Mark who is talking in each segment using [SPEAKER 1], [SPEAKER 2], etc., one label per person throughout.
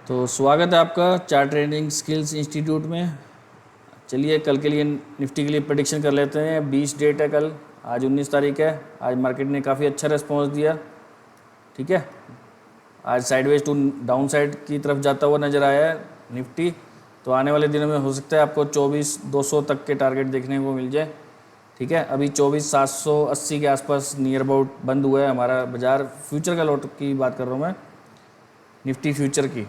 [SPEAKER 1] तो स्वागत है आपका चार्ट ट्रेडिंग स्किल्स इंस्टीट्यूट में। चलिए कल के लिए निफ्टी के लिए प्रेडिक्शन कर लेते हैं। 20 डेट है कल, आज 19 तारीख है। आज मार्केट ने काफ़ी अच्छा रिस्पॉन्स दिया। ठीक है, आज साइडवेज टू डाउन साइड की तरफ जाता हुआ नज़र आया है निफ्टी। तो आने वाले दिनों में हो सकता है आपको 24,200 तक के टारगेट देखने को मिल जाए। ठीक है, अभी 24,780 के आसपास नियर अबाउट बंद हुआ है हमारा बाज़ार। फ्यूचर का लॉट की बात कर रहा हूँ मैं, निफ्टी फ्यूचर की।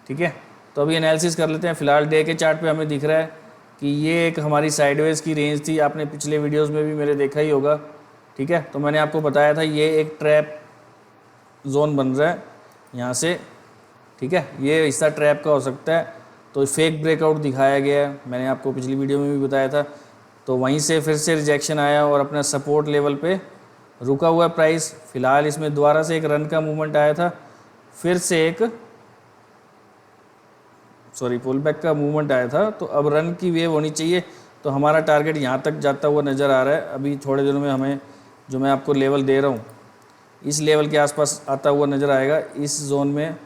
[SPEAKER 1] ठीक है, तो अभी एनालिसिस कर लेते हैं। फिलहाल डे के चार्ट पे हमें दिख रहा है कि ये एक हमारी साइडवेज की रेंज थी। आपने पिछले वीडियोस में भी मेरे देखा ही होगा। ठीक है, तो मैंने आपको बताया था ये एक ट्रैप जोन बन रहा है यहाँ से। ठीक है, ये हिस्सा ट्रैप का हो सकता है। तो फेक ब्रेकआउट दिखाया गया है, मैंने आपको पिछली वीडियो में भी बताया था। तो वहीं से फिर से रिजेक्शन आया और अपना सपोर्ट लेवल पे रुका हुआ प्राइस। फिलहाल इसमें दोबारा से एक रन का मूवमेंट आया था, फिर से एक पुल बैक का मूवमेंट आया था। तो अब रन की वेव होनी चाहिए। तो हमारा टारगेट यहाँ तक जाता हुआ नज़र आ रहा है। अभी थोड़े दिनों में हमें जो मैं आपको लेवल दे रहा हूँ इस लेवल के आसपास आता हुआ नज़र आएगा। इस जोन में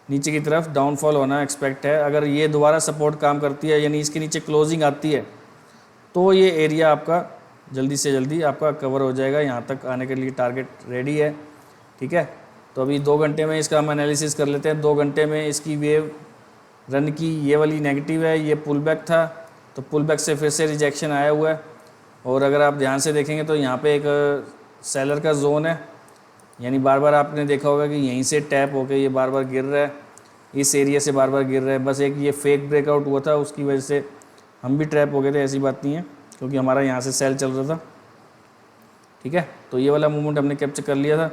[SPEAKER 1] नीचे की तरफ डाउनफॉल होना एक्सपेक्ट है। अगर ये दोबारा सपोर्ट काम करती है, यानी इसके नीचे क्लोजिंग आती है, तो ये एरिया आपका जल्दी से जल्दी आपका कवर हो जाएगा। यहाँ तक आने के लिए टारगेट रेडी है। ठीक है, तो अभी 2 घंटे में इसका हम एनालिसिस कर लेते हैं। 2 घंटे में इसकी वेव रन की ये वाली नेगेटिव है, ये पुल बैक था। तो पुल बैक से फिर से रिजेक्शन आया हुआ है। और अगर आप ध्यान से देखेंगे तो यहाँ पे एक सेलर का जोन है, यानी बार बार आपने देखा होगा कि यहीं से टैप होकर ये बार बार गिर रहा है, इस एरिया से बार बार गिर रहा है। बस एक ये फेक ब्रेकआउट हुआ था, उसकी वजह से हम भी ट्रैप हो गए थे। ऐसी बात नहीं है, क्योंकि हमारा यहाँ से सेल चल रहा था। ठीक है, तो ये वाला मूवमेंट हमने कैप्चर कर लिया था।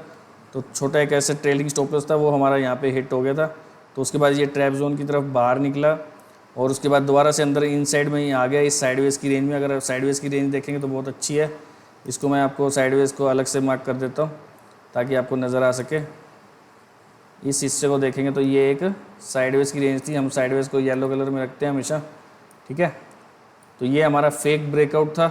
[SPEAKER 1] तो छोटा एक ऐसे ट्रेलिंग स्टॉप लॉस था, वो हमारा यहाँ पे हिट हो गया था। तो उसके बाद ये ट्रैप जोन की तरफ बाहर निकला और उसके बाद दोबारा से अंदर इन साइड में ही आ गया, इस साइडवेज की रेंज में। अगर आप साइडवेज की रेंज देखेंगे तो बहुत अच्छी है। इसको मैं आपको साइडवेज को अलग से मार्क कर देता हूँ ताकि आपको नज़र आ सके। इस हिस्से को देखेंगे तो ये एक साइडवेज की रेंज थी। हम साइडवेज को येलो कलर में रखते हैं हमेशा। ठीक है, तो ये हमारा फेक ब्रेकआउट था।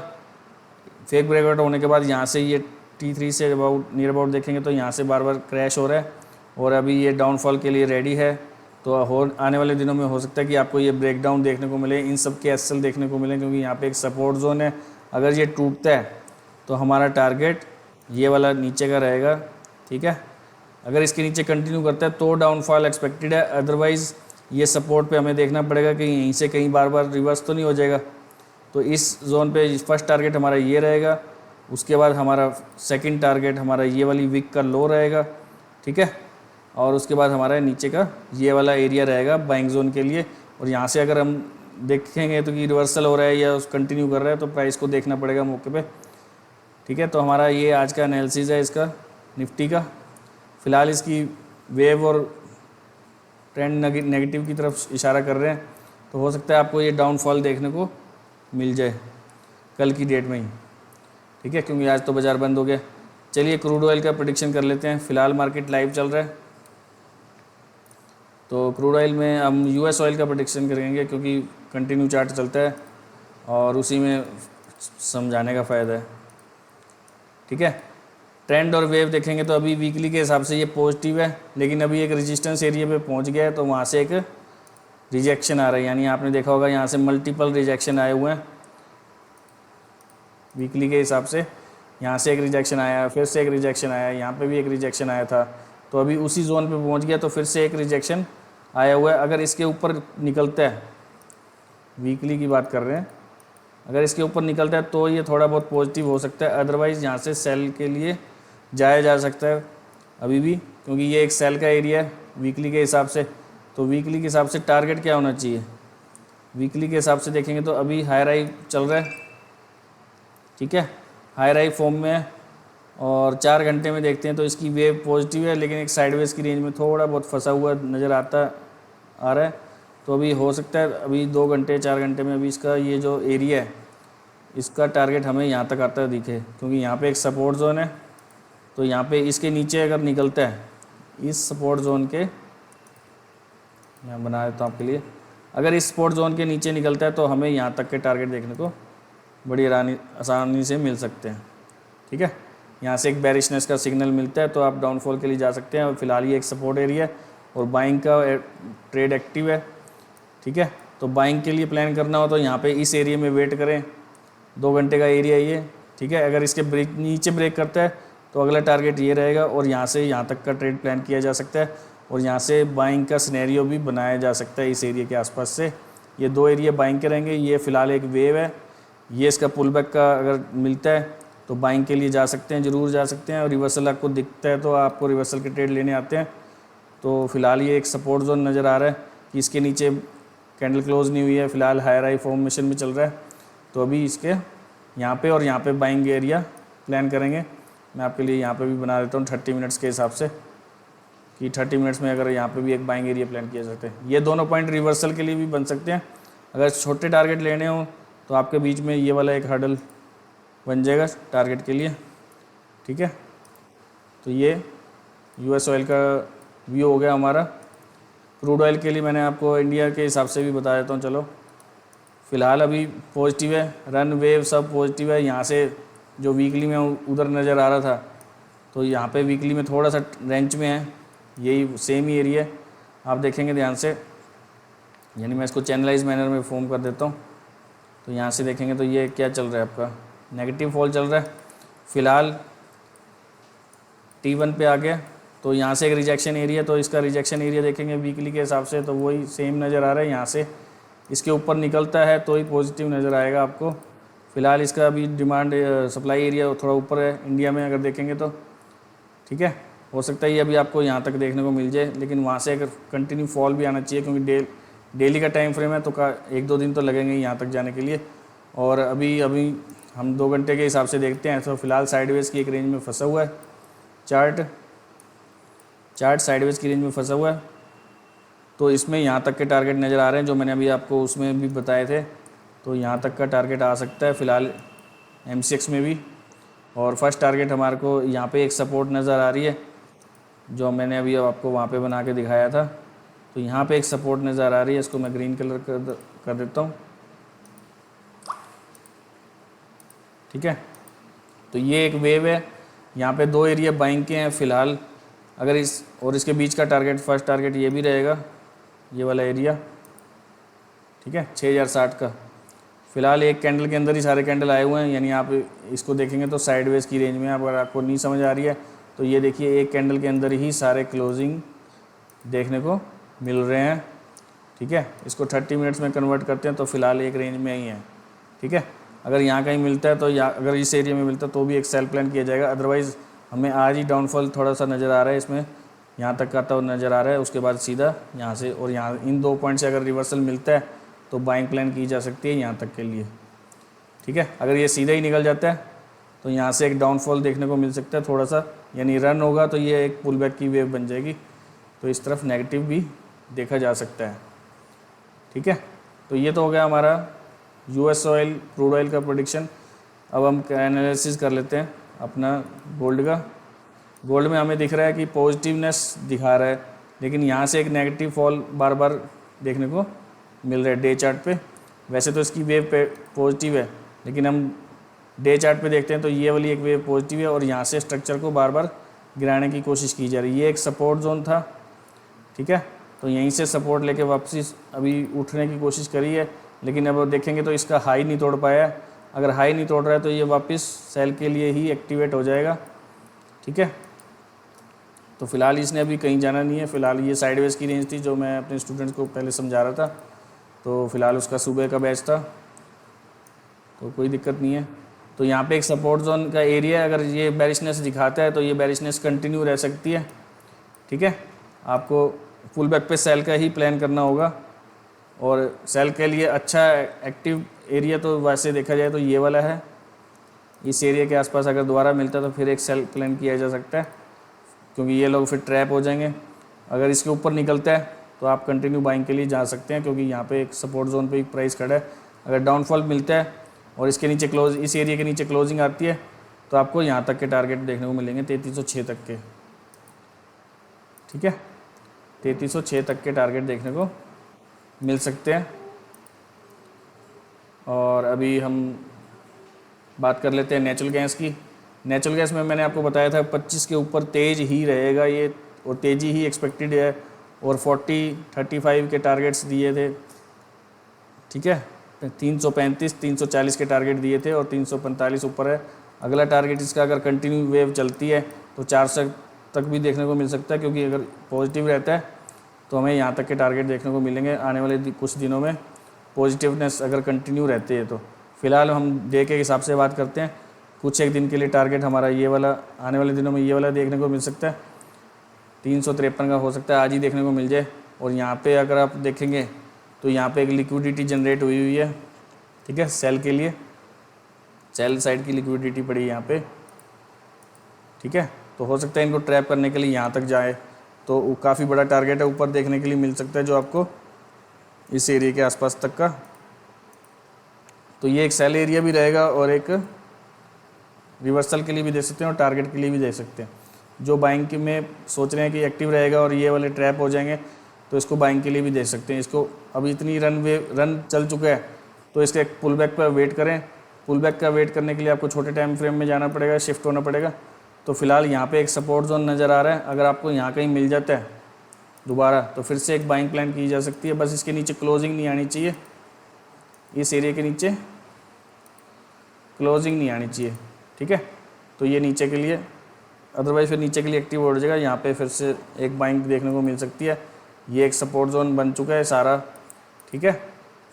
[SPEAKER 1] फेक ब्रेकआउट होने के बाद यहाँ से ये T3 से नियर अबाउट देखेंगे तो यहाँ से बार बार क्रैश हो रहा है और अभी ये डाउनफॉल के लिए रेडी है। तो आने वाले दिनों में हो सकता है कि आपको ये ब्रेकडाउन देखने को मिले, इन सब के एसएल देखने को मिले, क्योंकि यहाँ पे एक सपोर्ट जोन है। अगर ये टूटता है तो हमारा टारगेट ये वाला नीचे का रहेगा। ठीक है, अगर इसके नीचे कंटिन्यू करता है तो डाउनफॉल एक्सपेक्टेड है। अदरवाइज़ ये सपोर्ट पे हमें देखना पड़ेगा कि यहीं से कहीं बार बार रिवर्स तो नहीं हो जाएगा। तो इस जोन पे फर्स्ट टारगेट हमारा ये रहेगा। उसके बाद हमारा सेकंड टारगेट हमारा ये वाली वीक का लो रहेगा। ठीक है, और उसके बाद हमारा नीचे का ये वाला एरिया रहेगा बाइंग जोन के लिए। और यहाँ से अगर हम देखेंगे तो कि रिवर्सल हो रहा है या कंटिन्यू कर रहा है, तो प्राइस को देखना पड़ेगा मौके पे। ठीक है, तो हमारा ये आज का एनालिसिस है इसका निफ्टी का। फ़िलहाल इसकी वेव और ट्रेंड नेगेटिव की तरफ इशारा कर रहे हैं। तो हो सकता है आपको ये डाउनफॉल देखने को मिल जाए कल की डेट में ही। ठीक है, क्योंकि आज तो बाज़ार बंद हो गया। चलिए क्रूड ऑयल का प्रेडिक्शन कर लेते हैं। फ़िलहाल मार्केट लाइव चल रहा है, तो क्रूड ऑयल में हम US ऑयल का प्रेडिक्शन करेंगे, क्योंकि कंटिन्यू चार्ट चलता है और उसी में समझाने का फ़ायदा है। ठीक है, ट्रेंड और वेव देखेंगे तो अभी वीकली के हिसाब से ये पॉजिटिव है, लेकिन अभी एक रेजिस्टेंस एरिया पे पहुंच गया है, तो वहाँ से एक रिजेक्शन आ रहा है। यानी आपने देखा होगा यहाँ से मल्टीपल रिजेक्शन आए हुए हैं वीकली के हिसाब से। यहाँ से एक रिजेक्शन आया, फिर से एक रिजेक्शन आया, यहाँ पे भी एक रिजेक्शन आया था। तो अभी उसी जोन पे पहुँच गया, तो फिर से एक रिजेक्शन आया हुआ है। अगर इसके ऊपर निकलता है, वीकली की बात कर रहे हैं, अगर इसके ऊपर निकलता है तो ये थोड़ा बहुत पॉजिटिव हो सकता है। अदरवाइज़ यहाँ से सेल के लिए जाया जा सकता है अभी भी, क्योंकि ये एक सेल का एरिया है वीकली के हिसाब से। तो वीकली के हिसाब से टारगेट क्या होना चाहिए, वीकली के हिसाब से देखेंगे तो अभी हाई राई चल रहा है। ठीक है, हाई राई फॉर्म में है और 4 घंटे में देखते हैं तो इसकी वेव पॉजिटिव है, लेकिन एक साइडवेज की रेंज में थोड़ा बहुत फंसा हुआ नज़र आ रहा है। तो अभी हो सकता है अभी 2 घंटे 4 घंटे में अभी इसका ये जो एरिया है इसका टारगेट हमें यहाँ तक आता दिखे, क्योंकि यहाँ पे एक सपोर्ट जोन है। तो यहाँ पे इसके नीचे अगर निकलता है, इस सपोर्ट जोन के यहाँ बना देता हूँ आपके लिए, अगर इस सपोर्ट जोन के नीचे निकलता है तो हमें यहाँ तक के टारगेट देखने को बड़ी आसानी से मिल सकते हैं। ठीक है, यहाँ से एक बेरिशनेस का सिग्नल मिलता है तो आप डाउनफॉल के लिए जा सकते हैं। और फिलहाल ये एक सपोर्ट एरिया है और बाइंग का ट्रेड एक्टिव है, ठीक है। तो बाइंग के लिए प्लान करना हो तो यहाँ पे इस एरिया में वेट करें, 2 घंटे का एरिया ये, ठीक है। अगर इसके ब्रेक नीचे ब्रेक करता है तो अगला टारगेट ये रहेगा और यहाँ से यहाँ तक का ट्रेड प्लान किया जा सकता है और यहाँ से बाइंग का सिनेरियो भी बनाया जा सकता है इस एरिया के आसपास से। ये 2 एरिया बाइंग के रहेंगे। ये फ़िलहाल एक वेव है, ये इसका पुल बैक का अगर मिलता है तो बाइंग के लिए जा सकते हैं, ज़रूर जा सकते हैं। और रिवर्सल आपको दिखता है तो आपको रिवर्सल के ट्रेड लेने आते हैं। तो फ़िलहाल ये एक सपोर्ट जोन नज़र आ रहा है कि इसके नीचे कैंडल क्लोज नहीं हुई है, फ़िलहाल हायर हाई फॉर्मेशन में चल रहा है। तो अभी इसके यहाँ पे और यहाँ पे बाइंग एरिया प्लान करेंगे। मैं आपके लिए यहाँ पे भी बना देता हूँ 30 मिनट्स के हिसाब से कि 30 मिनट्स में अगर यहाँ पे भी एक बाइंग एरिया प्लान किया सकते हैं। ये दोनों पॉइंट रिवर्सल के लिए भी बन सकते हैं। अगर छोटे टारगेट लेने हो तो आपके बीच में ये वाला एक हर्डल बन जाएगा टारगेट के लिए, ठीक है। तो ये US ऑयल का व्यू हो गया हमारा। क्रूड ऑयल के लिए मैंने आपको इंडिया के हिसाब से भी बता देता हूँ। चलो फ़िलहाल अभी पॉजिटिव है, रन वेव सब पॉजिटिव है। यहाँ से जो वीकली में उधर नज़र आ रहा था तो यहाँ पे वीकली में थोड़ा सा रेंज में है, यही सेम ही एरिया है। आप देखेंगे ध्यान से, यानी मैं इसको चैनलाइज मैनर में फॉर्म कर देता हूँ। तो यहाँ से देखेंगे तो ये क्या चल रहा है, आपका नेगेटिव फॉल चल रहा है। फ़िलहाल T1 पे आ गया तो यहाँ से एक रिजेक्शन एरिया, तो इसका रिजेक्शन एरिया देखेंगे वीकली के हिसाब से तो वही सेम नज़र आ रहा है। यहाँ से इसके ऊपर निकलता है तो ही पॉजिटिव नज़र आएगा आपको। फ़िलहाल इसका अभी डिमांड सप्लाई एरिया थोड़ा ऊपर है इंडिया में अगर देखेंगे तो, ठीक है। हो सकता है ये अभी आपको यहाँ तक देखने को मिल जाए, लेकिन वहाँ से अगर कंटिन्यू फॉल भी आना चाहिए क्योंकि डेली का टाइम फ्रेम है तो 1-2 दिन तो लगेंगे यहाँ तक जाने के लिए। और अभी हम 2 घंटे के हिसाब से देखते हैं तो फ़िलहाल साइडवेज की एक रेंज में फंसा हुआ है। चार्ट साइडवेज की रेंज में फंसा हुआ है। तो इसमें यहाँ तक के टारगेट नज़र आ रहे हैं जो मैंने अभी आपको उसमें भी बताए थे। तो यहाँ तक का टारगेट आ सकता है फ़िलहाल MCX में भी। और फर्स्ट टारगेट हमारे को यहाँ पे एक सपोर्ट नज़र आ रही है जो मैंने अभी आपको वहाँ पे बना के दिखाया था। तो यहाँ पे एक सपोर्ट नज़र आ रही है, इसको मैं ग्रीन कलर कर देता हूँ, ठीक है। तो ये एक वेव है, यहाँ पे 2 एरिया बाइंग के हैं फ़िलहाल। अगर इसके बीच का टारगेट, फर्स्ट टारगेट ये भी रहेगा, ये वाला एरिया, ठीक है, 6060 का। फ़िलहाल एक कैंडल के अंदर ही सारे कैंडल आए हुए हैं, यानी आप इसको देखेंगे तो साइडवेज की रेंज में। अगर आपको नहीं समझ आ रही है तो ये देखिए एक कैंडल के अंदर ही सारे क्लोजिंग देखने को मिल रहे हैं, ठीक है। इसको 30 मिनट्स में कन्वर्ट करते हैं तो फ़िलहाल एक रेंज में ही है, ठीक है। अगर यहाँ कहीं मिलता है तो अगर इस एरिया में मिलता है तो भी एक सेल प्लान किया जाएगा। अदरवाइज़ हमें आज ही डाउनफॉल थोड़ा सा नज़र आ रहा है, इसमें यहाँ तक का तो नज़र आ रहा है। उसके बाद सीधा यहाँ से और यहाँ इन 2 पॉइंट से अगर रिवर्सल मिलता है तो बाइंग प्लान की जा सकती है यहाँ तक के लिए, ठीक है। अगर ये सीधा ही निकल जाता है तो यहाँ से एक डाउनफॉल देखने को मिल सकता है थोड़ा सा, यानी रन होगा तो ये एक पुल बैक की वेव बन जाएगी। तो इस तरफ नेगेटिव भी देखा जा सकता है, ठीक है। तो ये तो हो गया हमारा US ऑयल, क्रूड ऑयल का प्रेडिक्शन। अब हम एनालिसिस कर लेते हैं अपना गोल्ड का। गोल्ड में हमें दिख रहा है कि पॉजिटिवनेस दिखा रहा है, लेकिन यहाँ से एक नेगेटिव फॉल बार बार देखने को मिल रहा है डे चार्ट पे। वैसे तो इसकी वेव पॉजिटिव है, लेकिन हम डे चार्ट पे देखते हैं तो ये वाली एक वेव पॉजिटिव है और यहाँ से स्ट्रक्चर को बार बार गिराने की कोशिश की जा रही है। ये एक सपोर्ट जोन था, ठीक है। तो यहीं से सपोर्ट लेके वापसी अभी उठने की कोशिश करी है, लेकिन अब देखेंगे तो इसका हाई नहीं तोड़ पाया है। अगर हाई नहीं तोड़ रहा है तो ये वापस सेल के लिए ही एक्टिवेट हो जाएगा, ठीक है। तो फ़िलहाल इसने अभी कहीं जाना नहीं है। फ़िलहाल ये साइडवेज की रेंज थी जो मैं अपने स्टूडेंट्स को पहले समझा रहा था। तो फ़िलहाल उसका सुबह का बैच था तो कोई दिक्कत नहीं है। तो यहाँ पे एक सपोर्ट जोन का एरिया, अगर ये बेरिशनेस दिखाता है तो ये बेरिशनेस कंटिन्यू रह सकती है, ठीक है। आपको पुल बैक पे सेल का ही प्लान करना होगा और सेल के लिए अच्छा एक्टिव एरिया तो वैसे देखा जाए तो ये वाला है। इस एरिया के आसपास अगर दोबारा मिलता है तो फिर एक सेल प्लान किया जा सकता है, क्योंकि ये लोग फिर ट्रैप हो जाएंगे। अगर इसके ऊपर निकलता है तो आप कंटिन्यू बाइंग के लिए जा सकते हैं, क्योंकि यहाँ पे एक सपोर्ट जोन पे एक प्राइस खड़ा है। अगर डाउनफॉल मिलता है और इसके नीचे इस एरिया के नीचे क्लोजिंग आती है तो आपको यहाँ तक के टारगेट देखने को मिलेंगे 3306 तक के, ठीक है। 3306 तक के टारगेट देखने को मिल सकते हैं। और अभी हम बात कर लेते हैं नेचुरल गैस की। नेचुरल गैस में मैंने आपको बताया था 25 के ऊपर तेज़ ही रहेगा ये, और तेज़ी ही एक्सपेक्टेड है और 40-35 के टारगेट्स दिए थे, ठीक है। 335-340 के टारगेट दिए थे और 345 ऊपर है। अगला टारगेट इसका अगर कंटिन्यू वेव चलती है तो 400 तक भी देखने को मिल सकता है, क्योंकि अगर पॉजिटिव रहता है तो हमें यहाँ तक के टारगेट देखने को मिलेंगे आने वाले कुछ दिनों में, पॉजिटिवनेस अगर कंटिन्यू रहती है तो। फिलहाल हम डे के हिसाब से बात करते हैं। कुछ एक दिन के लिए टारगेट हमारा ये वाला आने वाले दिनों में ये वाला देखने को मिल सकता है, 353 का हो सकता है आज ही देखने को मिल जाए। और यहाँ पे अगर आप देखेंगे तो यहाँ पे एक लिक्विडिटी जनरेट हुई है, ठीक है, सेल के लिए, सेल साइड की लिक्विडिटी पड़ी है यहाँ पे, ठीक है। तो हो सकता है इनको ट्रैप करने के लिए यहाँ तक जाए, तो काफ़ी बड़ा टारगेट है ऊपर देखने के लिए मिल सकता है जो आपको इस एरिया के आसपास तक का। तो ये एक सेल एरिया भी रहेगा और एक रिवर्सल के लिए भी दे सकते हैं और टारगेट के लिए भी दे सकते हैं। जो बाइंग में सोच रहे हैं कि एक्टिव रहेगा और ये वाले ट्रैप हो जाएंगे तो इसको बाइंग के लिए भी दे सकते हैं। इसको अभी इतनी रन चल चुका है तो इसके एक पुल बैक पर वेट करें। पुल बैक का वेट करने के लिए आपको छोटे टाइम फ्रेम में जाना पड़ेगा, शिफ्ट होना पड़ेगा। तो फिलहाल यहाँ पे एक सपोर्ट जोन नज़र आ रहा है, अगर आपको यहाँ कहीं मिल जाता है दोबारा तो फिर से एक बाइंग प्लान की जा सकती है। बस इसके नीचे क्लोजिंग नहीं आनी चाहिए, इस एरिया के नीचे क्लोजिंग नहीं आनी चाहिए, ठीक है। तो ये नीचे के लिए, अदरवाइज फिर नीचे के लिए एक्टिव हो जाएगा। यहाँ पे फिर से एक बाइंग देखने को मिल सकती है। ये एक सपोर्ट जोन बन चुका है सारा, ठीक है।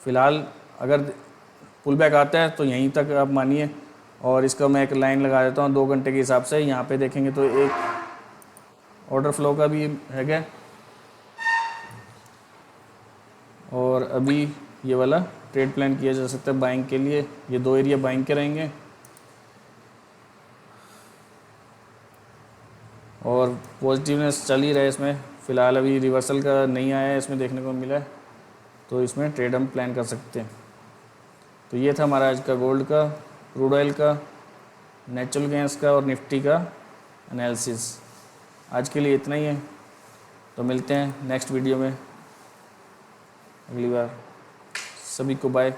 [SPEAKER 1] फिलहाल अगर पुल बैक आता है तो यहीं तक आप मानिए, और इसका मैं एक लाइन लगा देता हूँ 2 घंटे के हिसाब से। यहाँ पे देखेंगे तो एक ऑर्डर फ्लो का भी है, और अभी ये वाला ट्रेड प्लान किया जा सकता है बाइंग के लिए। ये 2 एरिया बाइंग के रहेंगे और पॉजिटिवनेस चल ही रहा है इसमें। फ़िलहाल अभी रिवर्सल का नहीं आया है इसमें देखने को मिला है, तो इसमें ट्रेड हम प्लान कर सकते हैं। तो ये था हमारा आज का गोल्ड का, क्रूड ऑयल का, नेचुरल गैस का और निफ्टी का एनालिसिस। आज के लिए इतना ही है, तो मिलते हैं नेक्स्ट वीडियो में अगली बार। सभी को बाय।